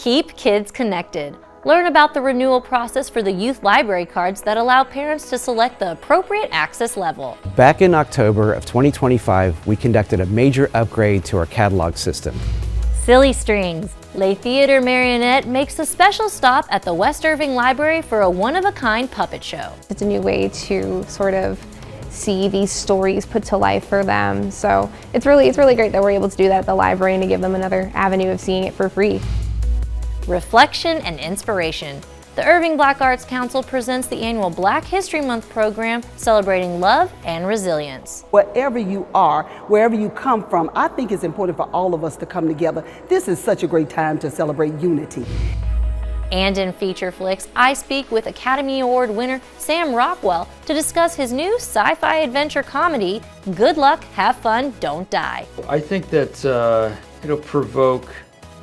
Keep kids connected. Learn about the renewal process for the youth library cards that allow parents to select the appropriate access level. Back in October of 2025, we conducted a major upgrade to our catalog system. Silly Strings. Theatre Marionette makes a special stop at the West Irving Library for a one-of-a-kind puppet show. It's a new way to sort of see these stories put to life for them. So it's really great that we're able to do that at the library and to give them another avenue of seeing it for free. Reflection and inspiration. The Irving Black Arts Council presents the annual Black History Month program celebrating love and resilience. Wherever you are, wherever you come from, I think it's important for all of us to come together. This is such a great time to celebrate unity. And in Feature Flix, I speak with Academy Award winner Sam Rockwell to discuss his new sci-fi adventure comedy, Good Luck, Have Fun, Don't Die. I think that it'll provoke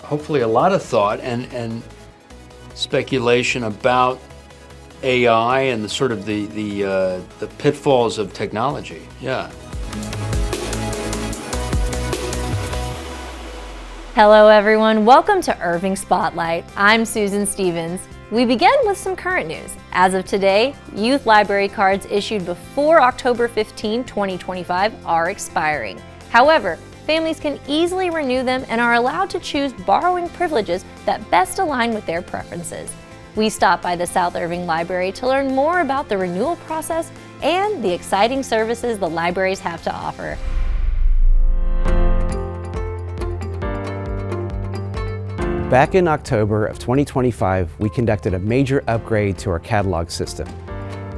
hopefully a lot of thought and speculation about AI and the sort of the pitfalls of technology. Yeah. Hello everyone, welcome to Irving Spotlight. I'm Susan Stevens. We begin with some current news. As of today, youth library cards issued before October 15, 2025 are expiring. However, families can easily renew them and are allowed to choose borrowing privileges that best align with their preferences. We stopped by the South Irving Library to learn more about the renewal process and the exciting services the libraries have to offer. Back in October of 2025, we conducted a major upgrade to our catalog system.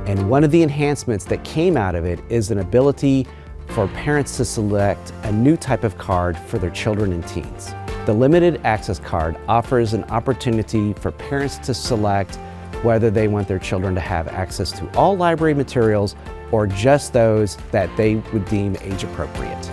And one of the enhancements that came out of it is an ability for parents to select a new type of card for their children and teens. The limited access card offers an opportunity for parents to select whether they want their children to have access to all library materials or just those that they would deem age appropriate.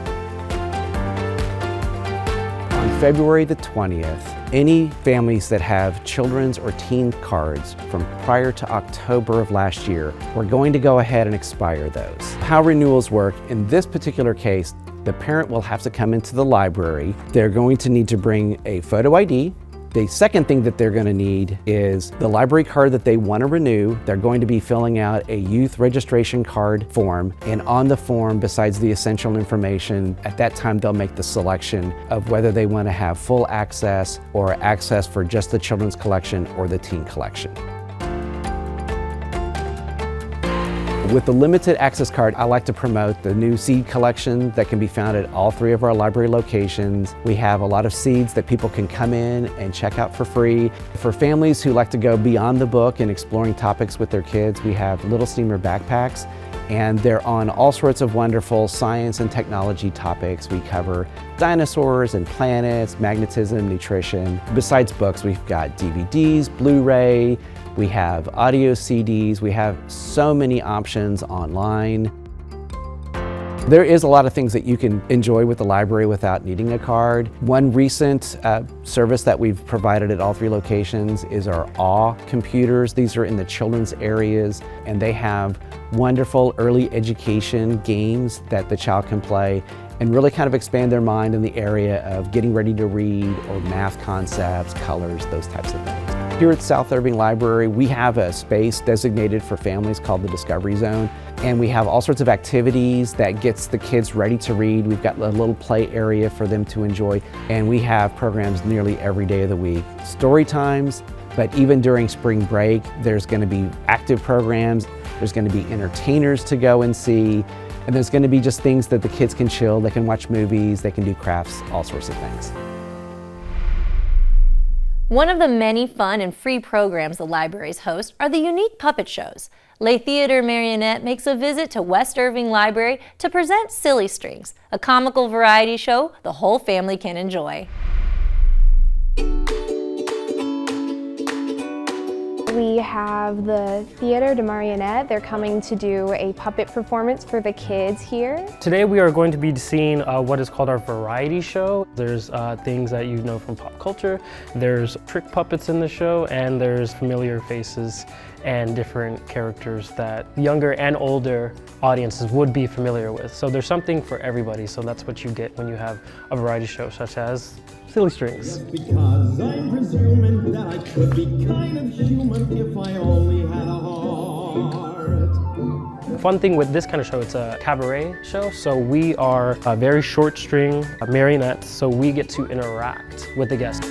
On February the 20th, any families that have children's or teen cards from prior to October of last year, we're going to go ahead and expire those. How renewals work, in this particular case, the parent will have to come into the library. They're going to need to bring a photo ID. The second thing that they're going to need is the library card that they want to renew. They're going to be filling out a youth registration card form, and on the form, besides the essential information, at that time they'll make the selection of whether they want to have full access or access for just the children's collection or the teen collection. With the limited access card, I like to promote the new seed collection that can be found at all three of our library locations. We have a lot of seeds that people can come in and check out for free. For families who like to go beyond the book and exploring topics with their kids, we have Little Steamer backpacks, and they're on all sorts of wonderful science and technology topics. We cover dinosaurs and planets, magnetism, nutrition. Besides books, we've got DVDs, Blu-ray, we have audio CDs, we have so many options online. There is a lot of things that you can enjoy with the library without needing a card. One recent service that we've provided at all three locations is our AWE computers. These are in the children's areas, and they have wonderful early education games that the child can play and really kind of expand their mind in the area of getting ready to read or math concepts, colors, those types of things. Here at South Irving Library, we have a space designated for families called the Discovery Zone, and we have all sorts of activities that gets the kids ready to read. We've got a little play area for them to enjoy, and we have programs nearly every day of the week. Story times, but even during spring break, there's going to be active programs, there's going to be entertainers to go and see, and there's going to be just things that the kids can chill. They can watch movies, they can do crafts, all sorts of things. One of the many fun and free programs the libraries host are the unique puppet shows. Theatre Marionette makes a visit to West Irving Library to present Silly Strings, a comical variety show the whole family can enjoy. We have the Theatre Marionette. They're coming to do a puppet performance for the kids here. Today we are going to be seeing what is called our variety show. There's things that you know from pop culture, there's trick puppets in the show, and there's familiar faces and different characters that younger and older audiences would be familiar with. So there's something for everybody, so that's what you get when you have a variety show such as Silly Strings. Just because I'm presuming that I could be kind of human if I only had a heart. The fun thing with this kind of show, it's a cabaret show, so we are a very short string marionettes, so we get to interact with the guests.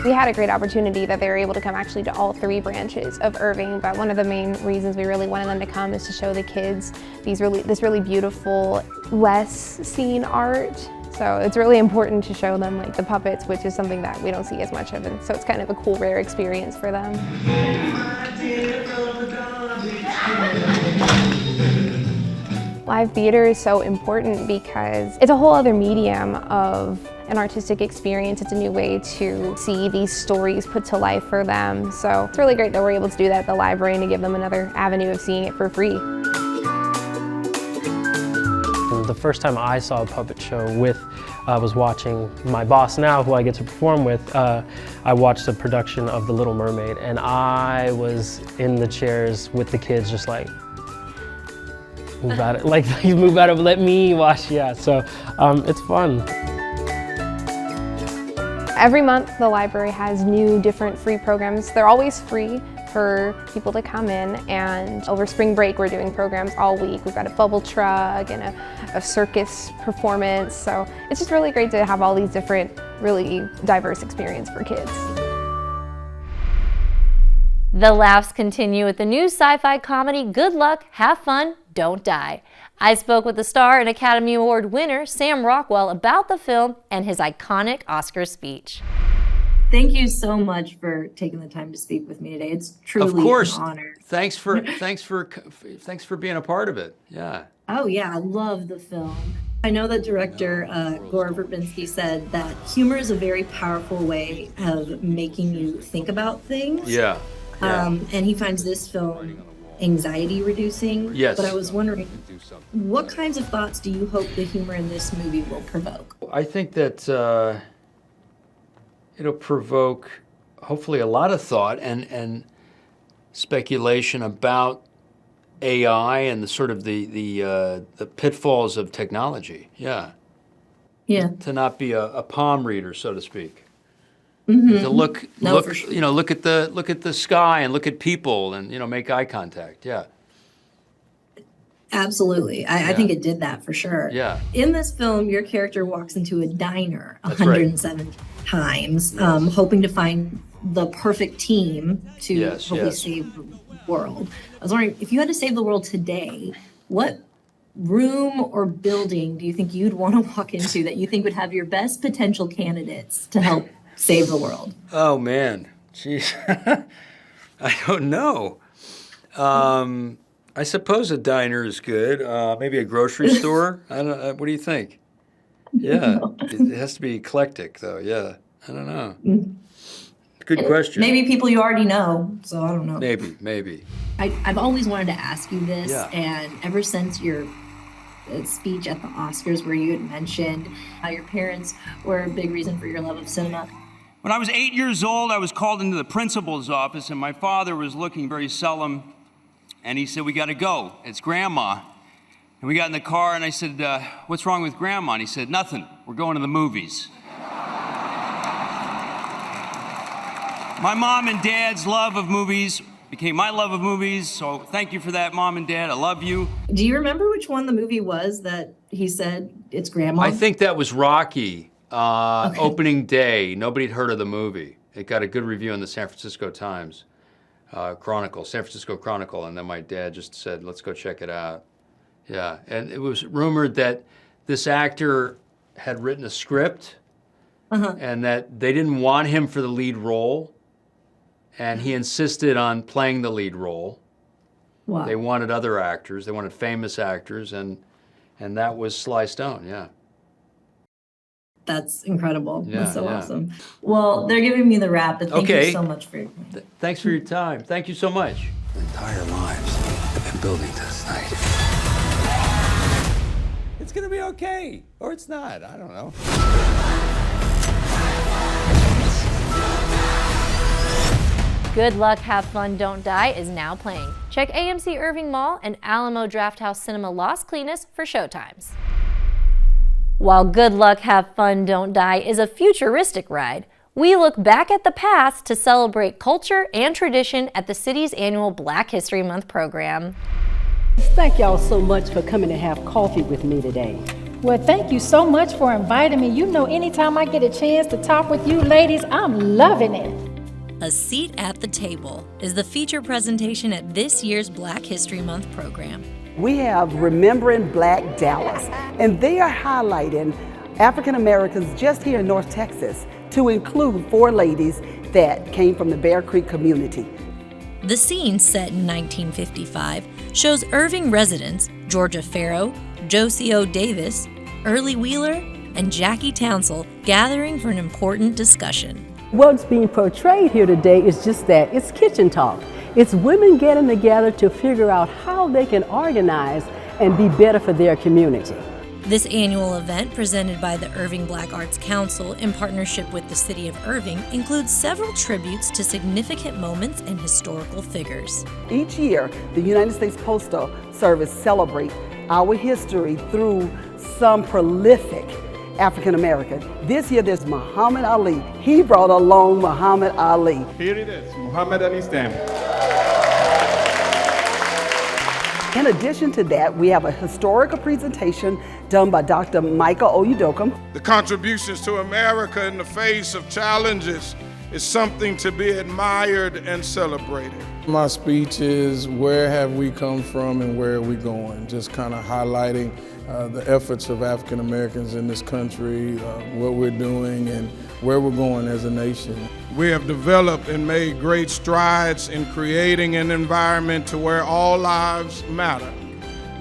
We had a great opportunity that they were able to come actually to all 3 branches of Irving, but one of the main reasons we really wanted them to come is to show the kids this really beautiful, less seen art. So it's really important to show them like the puppets, which is something that we don't see as much of, and so it's kind of a cool, rare experience for them. Live theater is so important because it's a whole other medium of an artistic experience. It's a new way to see these stories put to life for them. So it's really great that we're able to do that at the library and to give them another avenue of seeing it for free. The first time I saw a puppet show was watching my boss now, who I get to perform with. I watched a production of The Little Mermaid, and I was in the chairs with the kids just like, move out of, like, move out of, let me watch, yeah. So it's fun. Every month the library has new different free programs. They're always free for people to come in, and over spring break we're doing programs all week. We've got a bubble truck and a circus performance, so it's just really great to have all these different, really diverse experiences for kids. The laughs continue with the new sci-fi comedy Good Luck, Have Fun, Don't Die. I spoke with the star and Academy Award winner Sam Rockwell about the film and his iconic Oscar speech. Thank you so much for taking the time to speak with me today. It's truly Of course. an honor. Thanks for being a part of it. Yeah. Oh yeah, I love the film. I know that director Gore Verbinski said that humor is a very powerful way of making you think about things. Yeah. And he finds this film anxiety reducing. Yes. But I was wondering, what kinds of thoughts do you hope the humor in this movie will provoke? I think that it'll provoke hopefully a lot of thought and speculation about AI and the sort of the pitfalls of technology. Yeah. Yeah. To not be a palm reader, so to speak. Mm-hmm. To look for sure. look at the sky and look at people and make eye contact. Yeah. Absolutely. I think it did that for sure. Yeah. In this film, your character walks into a diner That's 107 times, hoping to find the perfect team to hopefully save the world. I was wondering, if you had to save the world today, what room or building do you think you'd want to walk into that you think would have your best potential candidates to help save the world? Oh, man. Jeez. I don't know. I suppose a diner is good. Maybe a grocery store. I don't. What do you think? Yeah, it has to be eclectic, though. Yeah, I don't know. Good question. Maybe people you already know. So I don't know. Maybe. I've always wanted to ask you this, Yeah. and ever since your speech at the Oscars, where you had mentioned how your parents were a big reason for your love of cinema. When I was 8 years old, I was called into the principal's office, and my father was looking very solemn. And he said, "We got to go. It's Grandma." And we got in the car, and I said, "What's wrong with Grandma?" And he said, "Nothing. We're going to the movies." My mom and dad's love of movies became my love of movies, so thank you for that, Mom and Dad. I love you. Do you remember which one the movie was that he said it's Grandma? I think that was Rocky. Opening day. Nobody'd heard of the movie. It got a good review in the San Francisco Times. San Francisco Chronicle, and then my dad just said, "Let's go check it out." Yeah, and it was rumored that this actor had written a script, and that they didn't want him for the lead role, and he insisted on playing the lead role. Wow. They wanted other actors, they wanted famous actors, and that was Sly Stone. Yeah. That's incredible. Yeah, That's so yeah. awesome. Well, they're giving me the wrap, but thank Okay. you so much for your time. Thanks for your time. Thank you so much. Entire lives have been building to this night. It's gonna be okay, or it's not. I don't know. Good Luck, Have Fun, Don't Die is now playing. Check AMC Irving Mall and Alamo Drafthouse Cinema Los Cleanes for showtimes. While Good Luck, Have Fun, Don't Die is a futuristic ride, we look back at the past to celebrate culture and tradition at the city's annual Black History Month program. Thank y'all so much for coming to have coffee with me today. Well, thank you so much for inviting me. You know, anytime I get a chance to talk with you ladies, I'm loving it. A Seat at the Table is the feature presentation at this year's Black History Month program. We have Remembering Black Dallas, and they are highlighting African Americans just here in North Texas, to include 4 ladies that came from the Bear Creek community. The scene, set in 1955, shows Irving residents Georgia Farrow, Josie O. Davis, Early Wheeler, and Jackie Townsell gathering for an important discussion. What's being portrayed here today is just that. It's kitchen talk. It's women getting together to figure out how they can organize and be better for their community. This annual event, presented by the Irving Black Arts Council in partnership with the City of Irving, includes several tributes to significant moments and historical figures. Each year, the United States Postal Service celebrates our history through some prolific African American. This year there's Muhammad Ali. He brought along Muhammad Ali. Here it is, Muhammad Ali Stamp. In addition to that, we have a historical presentation done by Dr. Michael Oyedokum. The contributions to America in the face of challenges is something to be admired and celebrated. My speech is where have we come from and where are we going? Just kind of highlighting the efforts of African Americans in this country, what we're doing and where we're going as a nation. We have developed and made great strides in creating an environment to where all lives matter,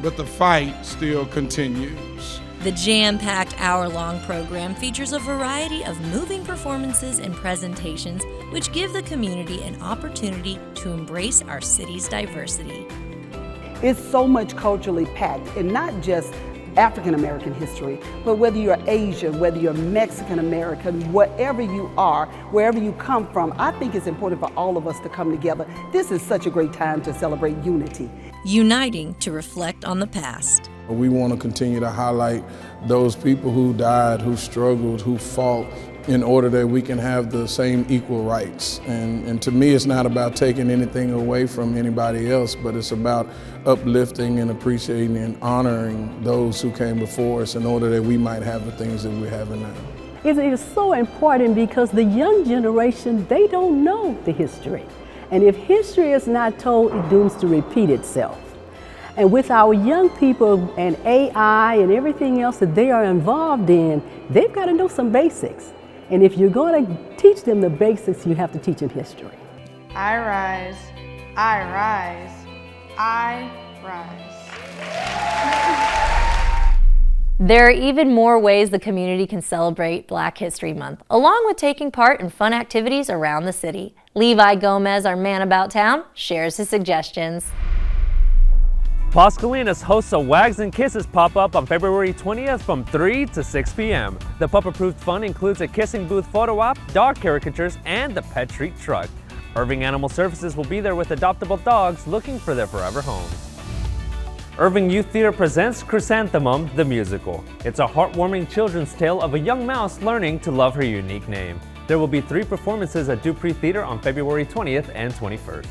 but the fight still continues. The jam-packed hour-long program features a variety of moving performances and presentations which give the community an opportunity to embrace our city's diversity. It's so much culturally packed, and not just African American history, but whether you're Asian, whether you're Mexican American, whatever you are, wherever you come from, I think it's important for all of us to come together. This is such a great time to celebrate unity. Uniting to reflect on the past. We want to continue to highlight those people who died, who struggled, who fought, in order that we can have the same equal rights. And to me, it's not about taking anything away from anybody else, but it's about uplifting and appreciating and honoring those who came before us in order that we might have the things that we're having now. It is so important because the young generation, they don't know the history. And if history is not told, it dooms to repeat itself. And with our young people and AI and everything else that they are involved in, they've got to know some basics. And if you're going to teach them the basics, you have to teach them history. I rise, I rise, I rise. There are even more ways the community can celebrate Black History Month, along with taking part in fun activities around the city. Levi Gomez, our man about town, shares his suggestions. Pascalinas hosts a Wags and Kisses pop-up on February 20th from 3 to 6 p.m. The pup-approved fun includes a kissing booth photo op, dog caricatures, and the pet treat truck. Irving Animal Services will be there with adoptable dogs looking for their forever homes. Irving Youth Theater presents Chrysanthemum, the musical. It's a heartwarming children's tale of a young mouse learning to love her unique name. There will be 3 performances at Dupree Theater on February 20th and 21st.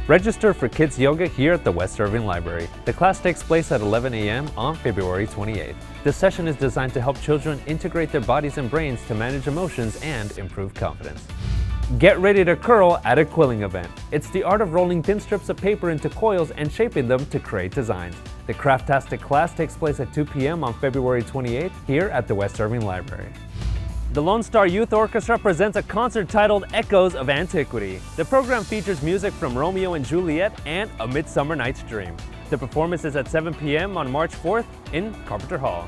Register for Kids Yoga here at the West Irving Library. The class takes place at 11 a.m. on February 28th. This session is designed to help children integrate their bodies and brains to manage emotions and improve confidence. Get ready to curl at a quilling event. It's the art of rolling thin strips of paper into coils and shaping them to create designs. The Craftastic class takes place at 2 p.m. on February 28th here at the West Irving Library. The Lone Star Youth Orchestra presents a concert titled Echoes of Antiquity. The program features music from Romeo and Juliet and A Midsummer Night's Dream. The performance is at 7 p.m. on March 4th in Carpenter Hall.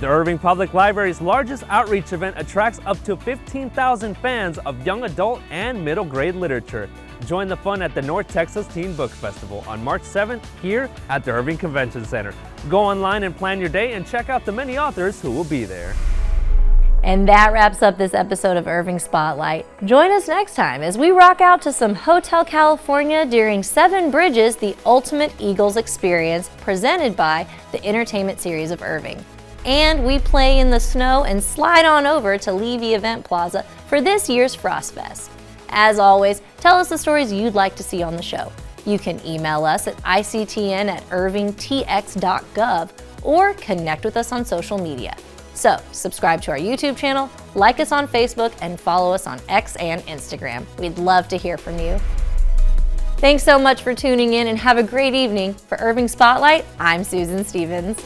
The Irving Public Library's largest outreach event attracts up to 15,000 fans of young adult and middle grade literature. Join the fun at the North Texas Teen Book Festival on March 7th here at the Irving Convention Center. Go online and plan your day and check out the many authors who will be there. And that wraps up this episode of Irving Spotlight. Join us next time as we rock out to some Hotel California during 7 Bridges, the Ultimate Eagles Experience, presented by the Entertainment Series of Irving. And we play in the snow and slide on over to Levy Event Plaza for this year's Frost Fest. As always, tell us the stories you'd like to see on the show. You can email us at ictn@irvingtx.gov or connect with us on social media. So, subscribe to our YouTube channel, like us on Facebook, and follow us on X and Instagram. We'd love to hear from you. Thanks so much for tuning in and have a great evening. For Irving Spotlight, I'm Susan Stevens.